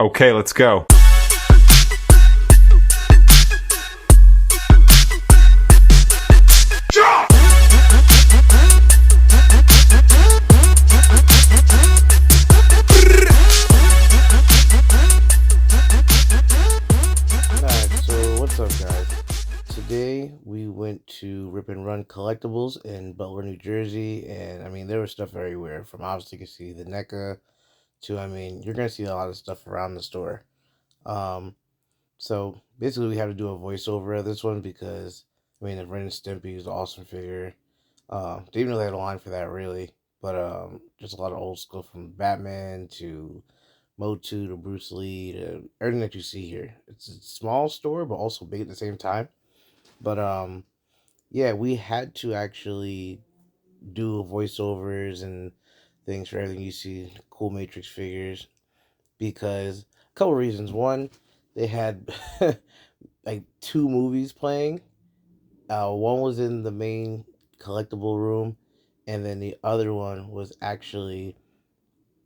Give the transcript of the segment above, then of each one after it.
Okay, let's go. Alright, so what's up, guys? Today we went to Rip and Run Collectibles in Butler, New Jersey, and I mean there was stuff everywhere. From obviously you can see the NECA to you're gonna see a lot of stuff around the store. Um, so basically we had to do a voiceover of this one because the Ren and Stimpy is an awesome figure. They didn't really have a line for that really, but just a lot of old school from Batman to Motu to Bruce Lee to everything that you see here. It's a small store, but also big at the same time. But yeah, we had to actually do voiceovers and things for everything you see. Cool Matrix figures because a couple reasons. One, they had like two movies playing. One was in the main collectible room, and then the other one was actually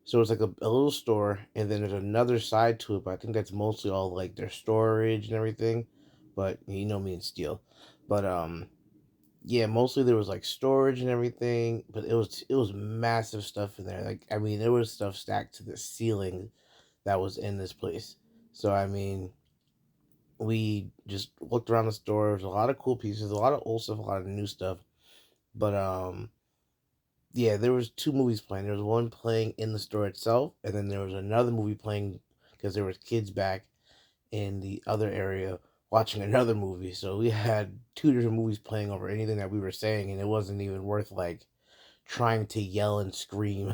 so it's like a little store, and then there's another side to it, but I think that's mostly all like their storage and everything. But you know me and steel. But yeah, mostly there was like storage and everything, but it was massive stuff in there. Like there was stuff stacked to the ceiling that was in this place. So we just looked around the store. There's a lot of cool pieces, a lot of old stuff, a lot of new stuff. But yeah, there was two movies playing. There was one playing in the store itself, and then there was another movie playing because there was kids back in the other area watching another movie. So we had two different movies playing over anything that we were saying, and it wasn't even worth like trying to yell and scream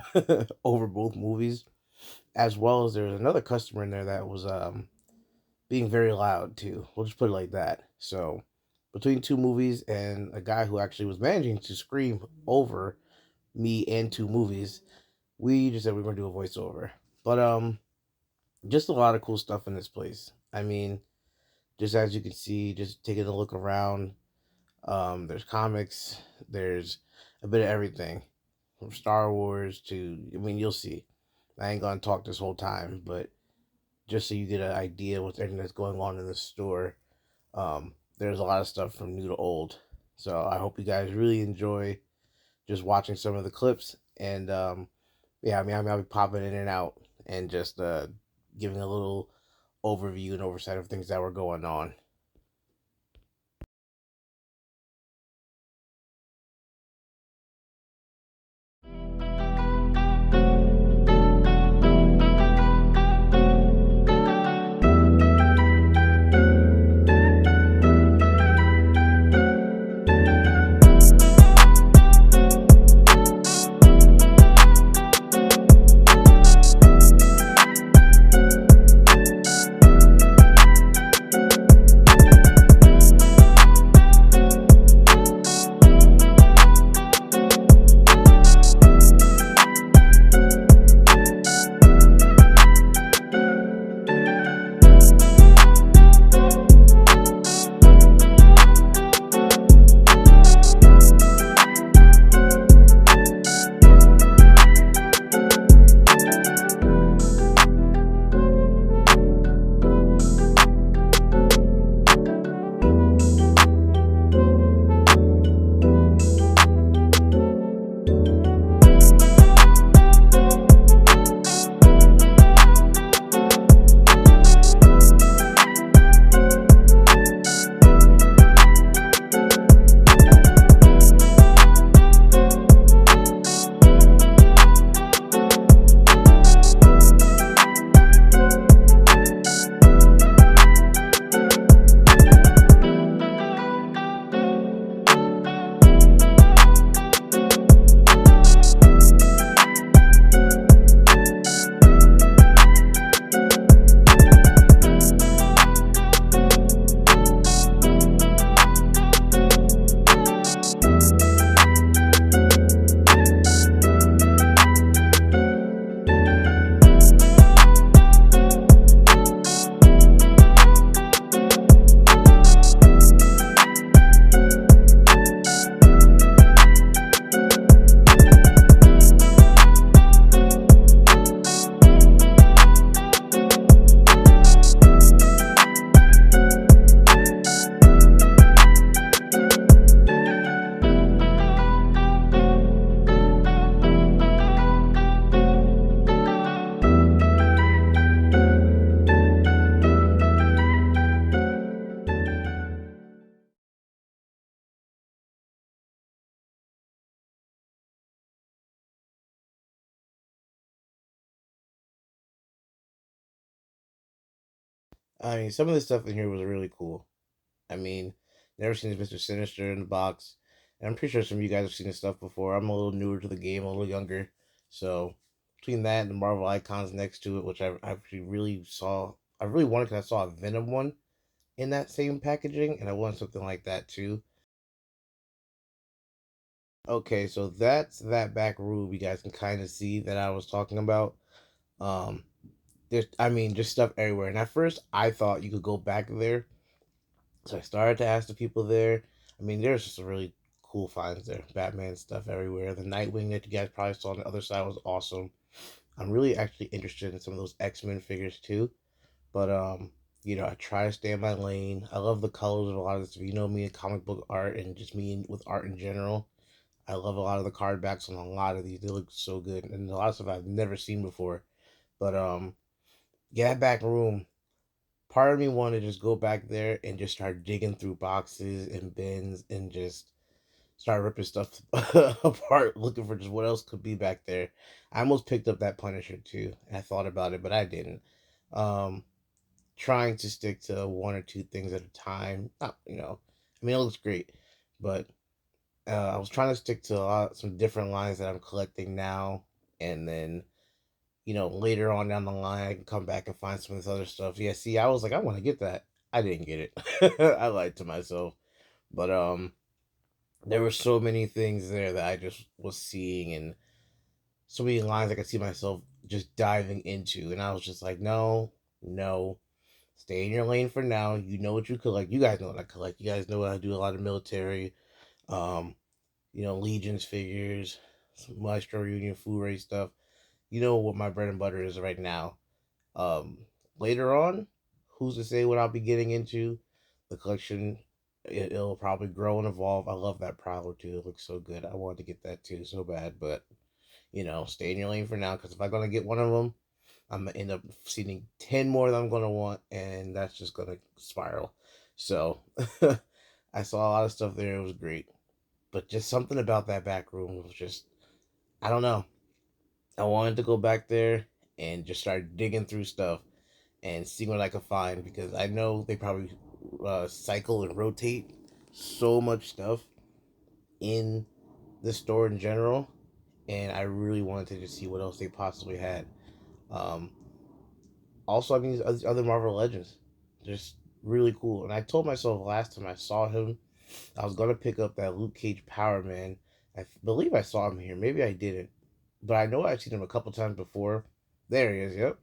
over both movies. As well as there was another customer in there that was being very loud too. We'll just put it like that. So between two movies and a guy who actually was managing to scream over me and two movies, we just said we were gonna do a voiceover. But just a lot of cool stuff in this place. Just as you can see, just taking a look around, there's comics, there's a bit of everything from Star Wars to, you'll see. I ain't gonna talk this whole time, but just so you get an idea with everything that's going on in the store, there's a lot of stuff from new to old. So I hope you guys really enjoy just watching some of the clips. And yeah, I'll be popping in and out and just giving a little overview and oversight of things that were going on. I mean, some of the stuff in here was really cool. I mean, never seen this Mr. Sinister in the box. And I'm pretty sure some of you guys have seen this stuff before. I'm a little newer to the game, a little younger. So between that and the Marvel icons next to it, which I actually really saw, I really wanted because I saw a Venom one in that same packaging, and I want something like that too. Okay, so that's that back room you guys can kind of see that I was talking about. Um, there's, I mean, just stuff everywhere. And at first, I thought you could go back there, so I started to ask the people there. I mean, there's just some really cool finds there. Batman stuff everywhere. The Nightwing that you guys probably saw on the other side was awesome. I'm really actually interested in some of those X-Men figures too. But I try to stay in my lane. I love the colors of a lot of this. You know me in comic book art and just me with art in general. I love a lot of the card backs on a lot of these. They look so good. And a lot of stuff I've never seen before. But yeah, that back room, part of me wanted to just go back there and just start digging through boxes and bins and just start ripping stuff apart, looking for just what else could be back there. I almost picked up that Punisher too. And I thought about it, but I didn't. Um, Trying to stick to one or two things at a time. Not, I mean, it looks great, but I was trying to stick to some different lines that I'm collecting now, and then later on down the line, I can come back and find some of this other stuff. Yeah, see, I was like, I want to get that. I didn't get it. I lied to myself. But there were so many things there that I just was seeing, and so many lines I could see myself just diving into, and I was just like, no, no, stay in your lane for now. You know what you collect. You guys know what I collect. You guys know I do a lot of military, um, Legions figures, some Maestro Union Food Race stuff. You know what my bread and butter is right now. Um, Later on, who's to say what I'll be getting into? The collection, it'll probably grow and evolve. I love that Prowler too. It looks so good. I wanted to get that too so bad, but stay in your lane for now. Because if I'm gonna get one of them, I'm gonna end up seeing 10 more that I'm gonna want, and that's just gonna spiral. So I saw a lot of stuff there. It was great, but just something about that back room was just, I don't know. I wanted to go back there and just start digging through stuff and see what I could find, because I know they probably cycle and rotate so much stuff in the store in general, and I really wanted to just see what else they possibly had. Um, Also, I mean, these other Marvel Legends, just really cool. And I told myself last time I saw him, I was gonna pick up that Luke Cage Power Man. Believe I saw him here. Maybe I didn't, but I know I've seen him a couple times before. There he is. Yep.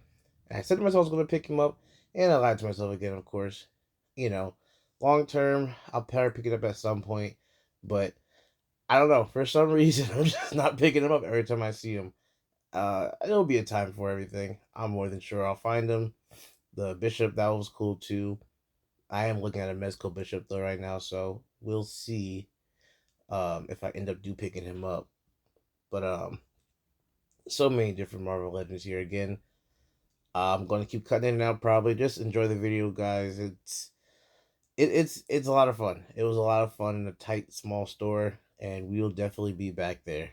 And I said to myself I was gonna pick him up, and I lied to myself again. Of course, you know, long term I'll probably pick it up at some point, but I don't know. For some reason, I'm just not picking him up every time I see him. It'll be a time for everything. I'm more than sure I'll find him. The Bishop, that was cool too. I am looking at a Mezco Bishop though right now, so we'll see if I end up picking him up. But so many different Marvel Legends here again. I'm gonna keep cutting in and out probably. Just enjoy the video, guys. It's a lot of fun. It was a lot of fun in a tight, small store, and we'll definitely be back there.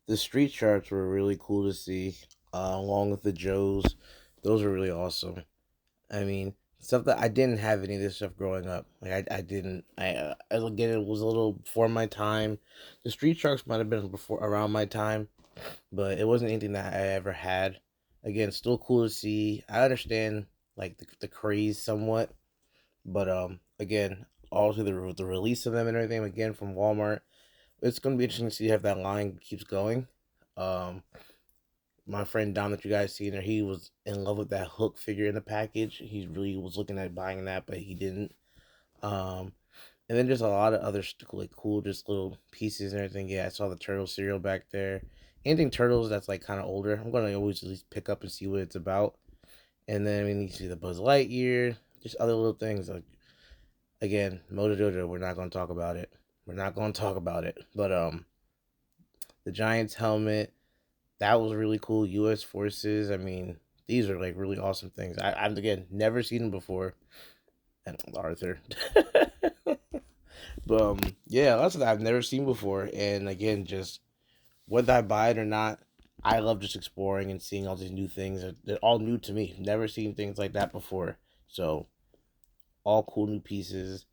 The street charts were really cool to see, along with the Joes. Those were really awesome. I mean, stuff that I didn't have any of this stuff growing up. Like I didn't. Again, it was a little before my time. The street sharks might have been before around my time, but it wasn't anything that I ever had. Again, still cool to see. I understand like the craze somewhat, but again, also the release of them and everything again from Walmart. It's gonna be interesting to see if that line keeps going. Um, my friend Dom that you guys seen there, he was in love with that Hook figure in the package. He really was looking at buying that, but he didn't. Um, and then just a lot of other like cool, just little pieces and everything. Yeah, I saw the turtle cereal back there. Anything turtles that's like kind of older, I'm gonna always at least pick up and see what it's about. And then I mean, you see the Buzz Lightyear, just other little things. Like again, Moto Jojo, we're not gonna talk about it. We're not gonna talk about it. But the Giants helmet, that was really cool. U.S. Forces. I mean, these are like really awesome things. I've again never seen them before. And Arthur. But yeah, that's what I've never seen before. And again, just whether I buy it or not, I love just exploring and seeing all these new things. They're all new to me. Never seen things like that before. So all cool new pieces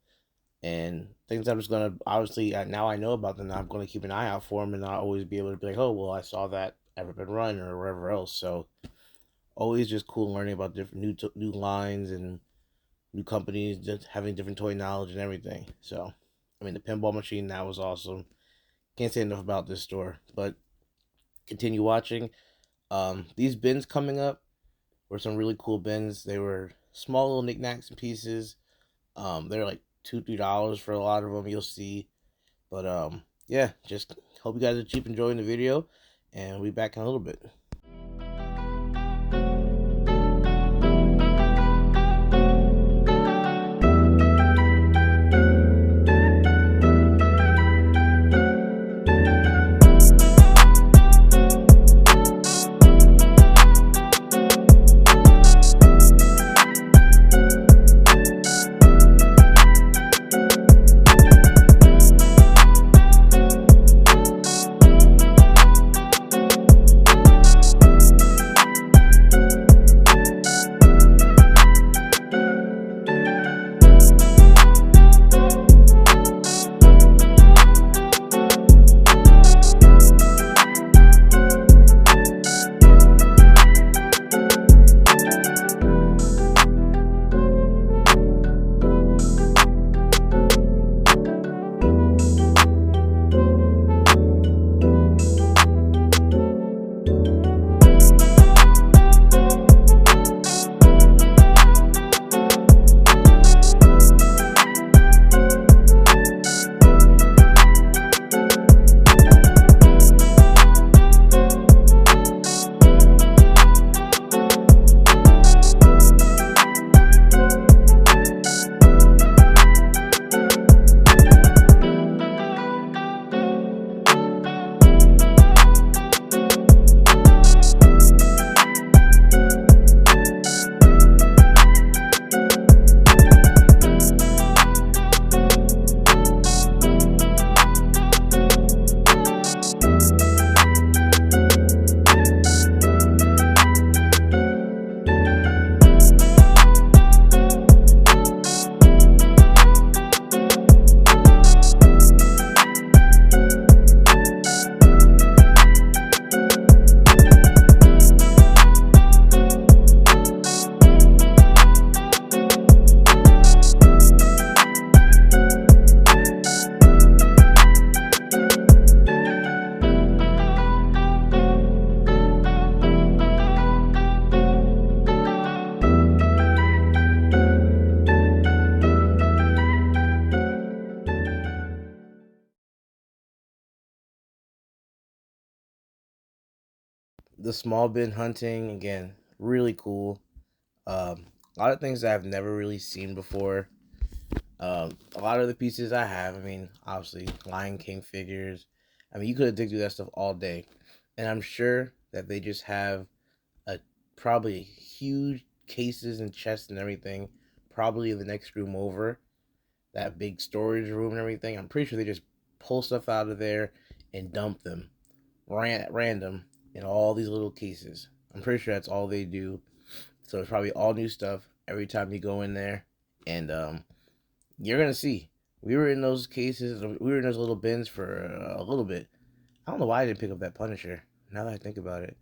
and things I'm just gonna obviously now I know about them. Now I'm gonna keep an eye out for them and not always be able to be like, oh well, I saw that ever been run or wherever else. So always just cool learning about different new lines and new companies, just having different toy knowledge and everything. So I mean, the pinball machine that was awesome. Can't say enough about this store, but continue watching. These bins coming up were some really cool bins. They were small little knickknacks and pieces. They're like $2-3 for a lot of them. You'll see, but yeah, just hope you guys are keep enjoying the video, and we'll be back in a little bit. The small bin hunting again, really cool. A lot of things that I've never really seen before. A lot of the pieces I have, I mean, obviously Lion King figures. I mean, you could dig through that stuff all day, and I'm sure that they just have a probably huge cases and chests and everything. Probably in the next room over, that big storage room and everything. I'm pretty sure they just pull stuff out of there and dump them. random in all these little cases. I'm pretty sure that's all they do. So it's probably all new stuff every time you go in there, and you're gonna see. We were in those cases. We were in those little bins for a little bit. I don't know why I didn't pick up that Punisher. Now that I think about it,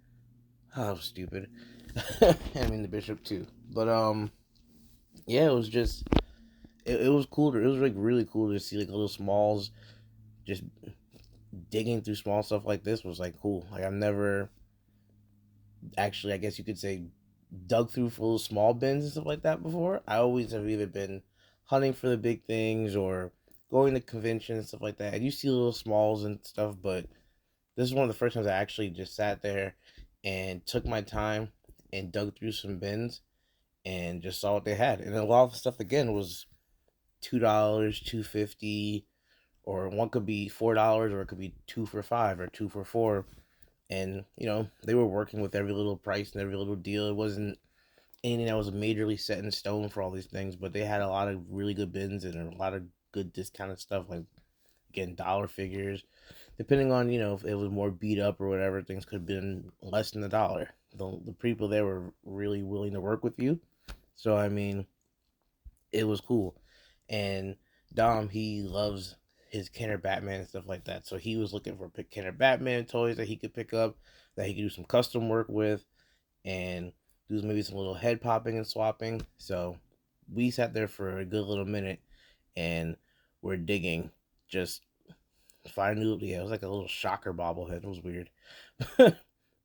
oh, that was stupid. I mean the Bishop too, but yeah, it was just it was cool. It was like really cool to see like little smalls just digging through small stuff like this was like cool. Like I've never actually, I guess you could say, dug through full small bins and stuff like that before. I always have either been hunting for the big things or going to conventions and stuff like that. And you see little smalls and stuff, but this is one of the first times I actually just sat there and took my time and dug through some bins and just saw what they had. And a lot of the stuff again was $2, $2.50, or one could be $4, or it could be 2 for $5 or 2 for $4. And they were working with every little price and every little deal. It wasn't anything that was majorly set in stone for all these things, but they had a lot of really good bins and a lot of good discounted stuff, like again dollar figures. Depending on if it was more beat up or whatever, things could have been less than $1. The people there were really willing to work with you, so I mean it was cool. And Dom, he loves his Kenner Batman and stuff like that. So he was looking for Kenner Batman toys that he could pick up, that he could do some custom work with, and do maybe some little head popping and swapping. So we sat there for a good little minute, and we're digging, just finding yeah, it was like a little shocker bobblehead. It was weird,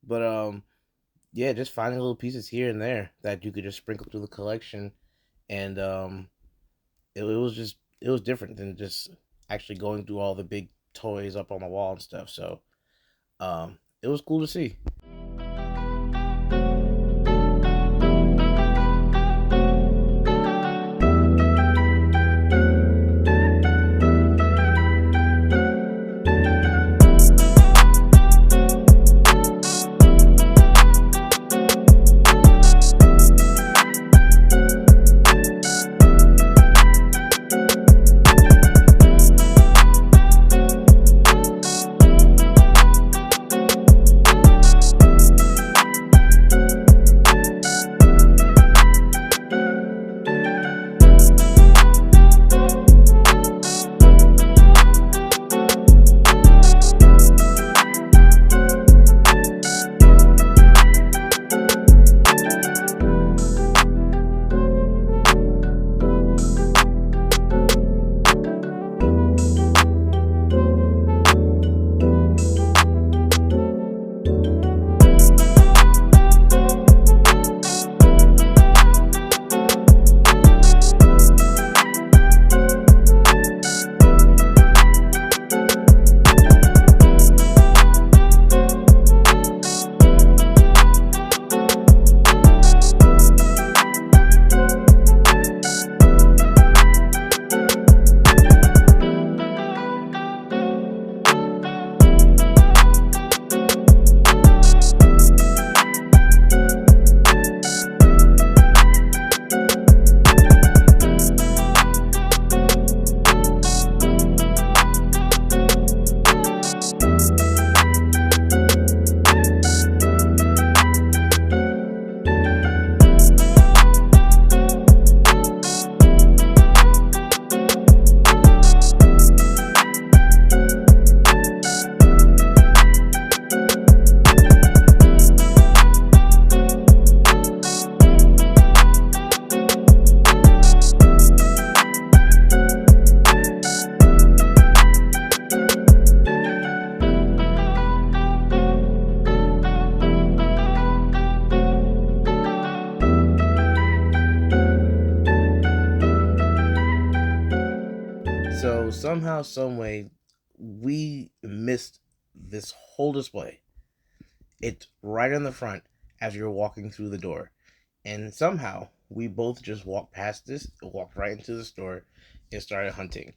but yeah, just finding little pieces here and there that you could just sprinkle through the collection, and it was different than just actually going through all the big toys up on the wall and stuff. So it was cool to see. So somehow, some way, we missed this whole display. It's right in the front as you're walking through the door, and somehow we both just walked past this, walked right into the store, and started hunting.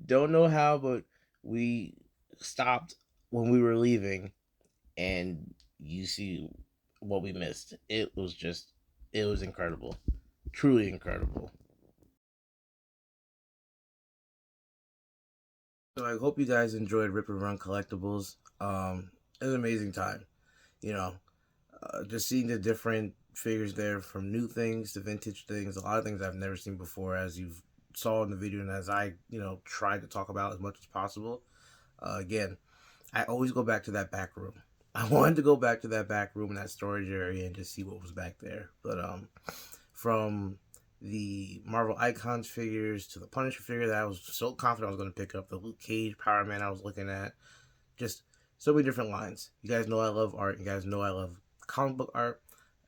Don't know how, but we stopped when we were leaving, and you see what we missed. It was incredible, truly incredible. So I hope you guys enjoyed Rip and Run Collectibles. It was an amazing time. You know, just seeing the different figures there, from new things to vintage things, a lot of things I've never seen before, as you've saw in the video, and as I, tried to talk about as much as possible. Again, I always go back to that back room. I wanted to go back to that back room in that storage area and just see what was back there. But from the Marvel Icons figures to the Punisher figure that I was so confident I was going to pick up, the Luke Cage Power Man I was looking at, just so many different lines. You guys know I love art. You guys know I love comic book art.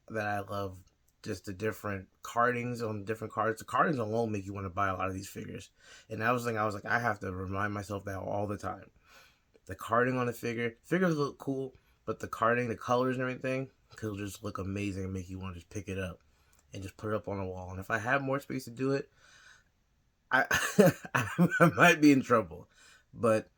That I love just the different cardings on different cards. The cardings alone make you want to buy a lot of these figures. And that was the thing I was like, I have to remind myself that all the time. The carding on the figures look cool, but the carding, the colors and everything could just look amazing and make you want to just pick it up and just put it up on the wall. And if I had more space to do it, I I might be in trouble. But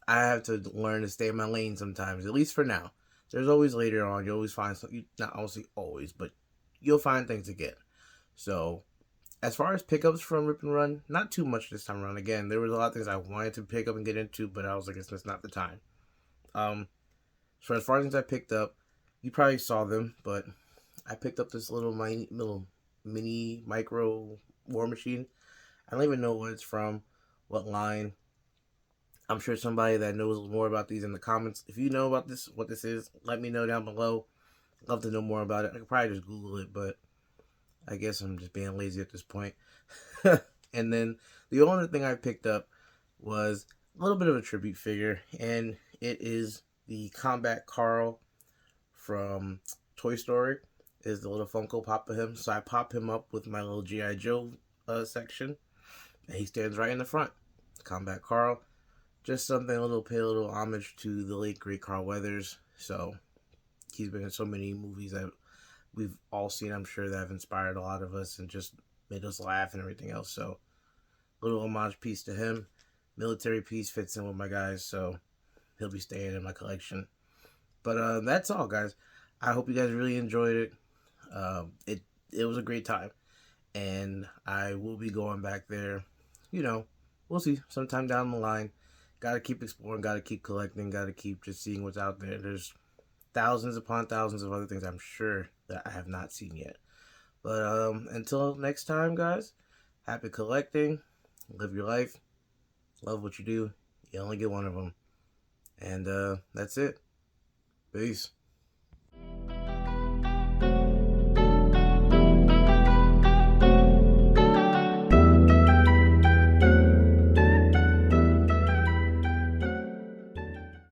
I have to learn to stay in my lane sometimes, at least for now. There's always later on, you always find something, not obviously always, but you'll find things again. So, as far as pickups from Rip and Run, not too much this time around. Again, there was a lot of things I wanted to pick up and get into, but I was like, it's just not the time. Um, so as far as things I picked up, you probably saw them, but I picked up this little mini micro war machine. I don't even know what it's from, what line. I'm sure somebody that knows more about these in the comments. If you know about this, what this is, let me know down below. I'd love to know more about it. I could probably just Google it, but I guess I'm just being lazy at this point. And then the only thing I picked up was a little bit of a tribute figure, and it is the Combat Carl from Toy Story. Is the little Funko Pop of him. So I pop him up with my little G.I. Joe section, and he stands right in the front. Combat Carl. Just something, pay a little homage to the late great Carl Weathers. So he's been in so many movies that we've all seen, I'm sure, that have inspired a lot of us and just made us laugh and everything else. So little homage piece to him. Military piece fits in with my guys, so he'll be staying in my collection. But that's all, guys. I hope you guys really enjoyed it. It was a great time, and I will be going back there. We'll see sometime down the line. Got to keep exploring. Got to keep collecting. Got to keep just seeing what's out there. There's thousands upon thousands of other things I'm sure that I have not seen yet. But until next time, guys, happy collecting. Live your life. Love what you do. You only get one of them. And that's it. Peace.